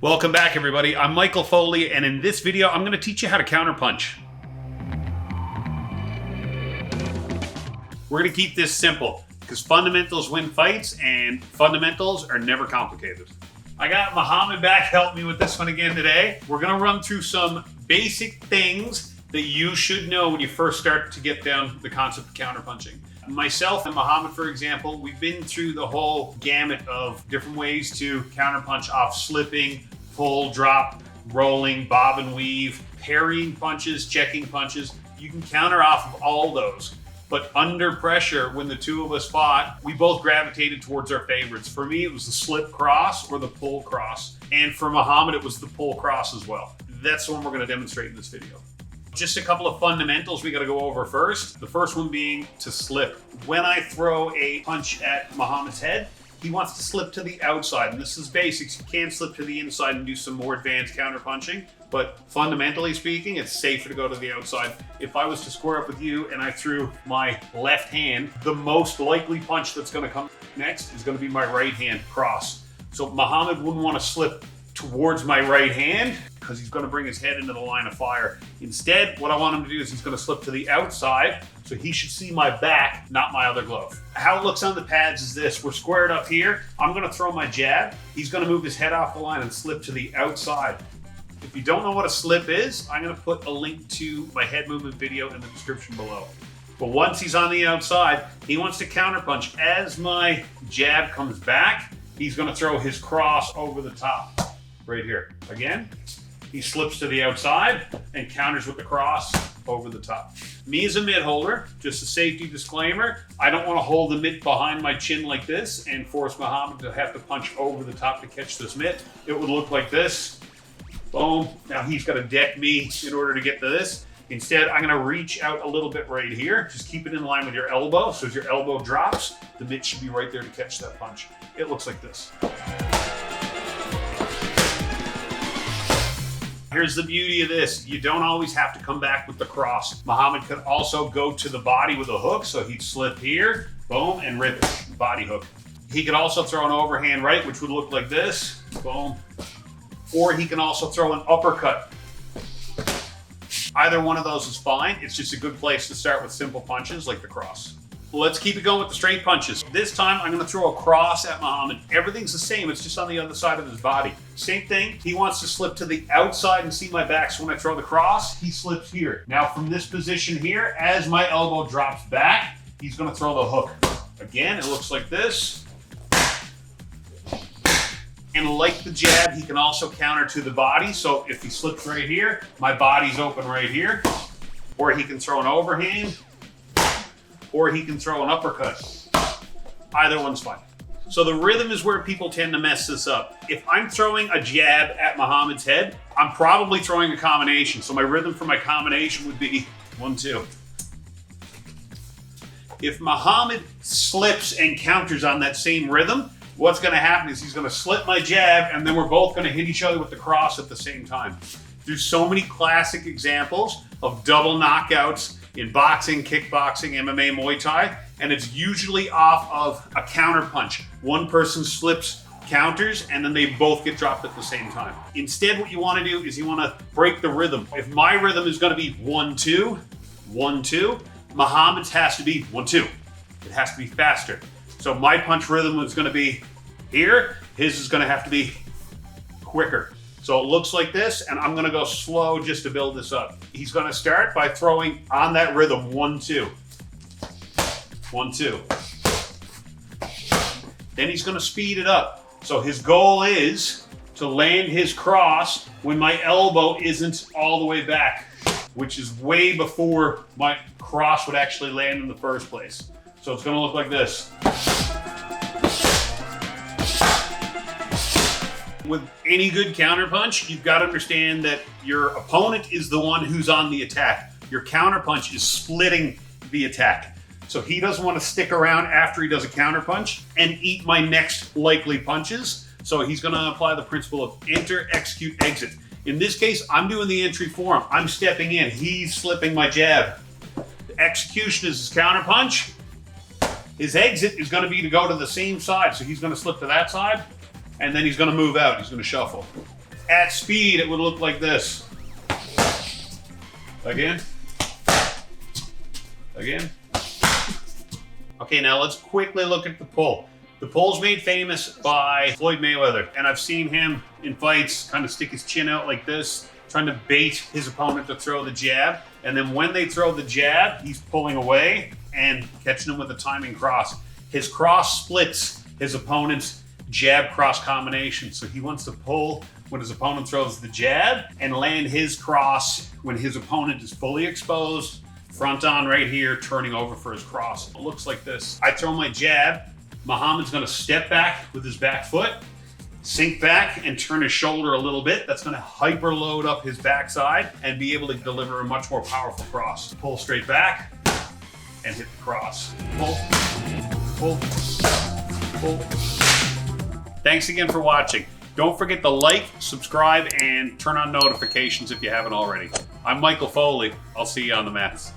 Welcome back, everybody. I'm Michael Foley, and in this video, I'm going to teach you how to counterpunch. We're going to keep this simple because fundamentals win fights, and fundamentals are never complicated. I got Muhammad back help me with this one again today. We're going to run through some basic things that you should know when you first start to get down the concept of counterpunching. Myself and Muhammad, for example, we've been through the whole gamut of different ways to counterpunch off slipping, pull, drop, rolling, bob and weave, parrying punches, checking punches. You can counter off of all those. But under pressure, when the two of us fought, we both gravitated towards our favorites. For me, it was the slip cross or the pull cross. And for Muhammad, it was the pull cross as well. That's the one we're going to demonstrate in this video. Just a couple of fundamentals we got to go over first. The first one being to slip. When I throw a punch at Muhammad's head, he wants to slip to the outside. And this is basics. You can slip to the inside and do some more advanced counter punching. But fundamentally speaking, it's safer to go to the outside. If I was to square up with you and I threw my left hand, the most likely punch that's going to come next is going to be my right hand cross. So Muhammad wouldn't want to slip towards my right hand because he's going to bring his head into the line of fire. Instead, what I want him to do is he's going to slip to the outside, so he should see my back, not my other glove. How it looks on the pads is this. We're squared up here. I'm going to throw my jab. He's going to move his head off the line and slip to the outside. If you don't know what a slip is, I'm going to put a link to my head movement video in the description below. But once he's on the outside, he wants to counterpunch. As my jab comes back, he's going to throw his cross over the top. Right here. Again, he slips to the outside and counters with the cross over the top. Me as a mitt holder, just a safety disclaimer, I don't want to hold the mitt behind my chin like this and force Muhammad to have to punch over the top to catch this mitt. It would look like this. Boom. Now he's got to deck me in order to get to this. Instead, I'm going to reach out a little bit right here. Just keep it in line with your elbow. So as your elbow drops, the mitt should be right there to catch that punch. It looks like this. Here's the beauty of this. You don't always have to come back with the cross. Muhammad could also go to the body with a hook, so he'd slip here, boom, and rip it, body hook. He could also throw an overhand right, which would look like this, boom. Or he can also throw an uppercut. Either one of those is fine. It's just a good place to start with simple punches like the cross. Let's keep it going with the straight punches. This time, I'm going to throw a cross at Muhammad. Everything's the same. It's just on the other side of his body. Same thing. He wants to slip to the outside and see my back. So when I throw the cross, he slips here. Now from this position here, as my elbow drops back, he's going to throw the hook. Again, it looks like this. And like the jab, he can also counter to the body. So if he slips right here, my body's open right here. Or he can throw an overhand. Or he can throw an uppercut. Either one's fine. So the rhythm is where people tend to mess this up. If I'm throwing a jab at Muhammad's head, I'm probably throwing a combination. So my rhythm for my combination would be 1-2. If Muhammad slips and counters on that same rhythm, what's going to happen is he's going to slip my jab, and then we're both going to hit each other with the cross at the same time. There's so many classic examples of double knockouts in boxing, kickboxing, MMA, Muay Thai, and it's usually off of a counter punch. One person slips, counters, and then they both get dropped at the same time. Instead, what you want to do is you want to break the rhythm. If my rhythm is going to be 1-2, 1-2, Muhammad's has to be 1-2. It has to be faster. So my punch rhythm is going to be here. His is going to have to be quicker. So it looks like this, and I'm going to go slow just to build this up. He's going to start by throwing on that rhythm 1-2. 1-2. Then he's going to speed it up. So his goal is to land his cross when my elbow isn't all the way back, which is way before my cross would actually land in the first place. So it's going to look like this. With any good counterpunch, you've got to understand that your opponent is the one who's on the attack. Your counterpunch is splitting the attack. So he doesn't want to stick around after he does a counterpunch and eat my next likely punches. So he's going to apply the principle of enter, execute, exit. In this case, I'm doing the entry for him. I'm stepping in. He's slipping my jab. The execution is his counterpunch. His exit is going to be to go to the same side. So he's going to slip to that side. And then he's going to move out. He's going to shuffle. At speed, it would look like this. Again. Again. Okay, now let's quickly look at the pull. The pull's made famous by Floyd Mayweather, and I've seen him in fights kind of stick his chin out like this, trying to bait his opponent to throw the jab. And then when they throw the jab, he's pulling away and catching him with a timing cross. His cross splits his opponent's jab cross combination. So he wants to pull when his opponent throws the jab and land his cross when his opponent is fully exposed, front on right here, turning over for his cross. It looks like this. I throw my jab. Muhammad's gonna step back with his back foot, sink back and turn his shoulder a little bit. That's gonna hyper load up his backside and be able to deliver a much more powerful cross. Pull straight back and hit the cross. Pull, pull, pull. Thanks again for watching. Don't forget to like, subscribe, and turn on notifications if you haven't already. I'm Michael Foley. I'll see you on the mats.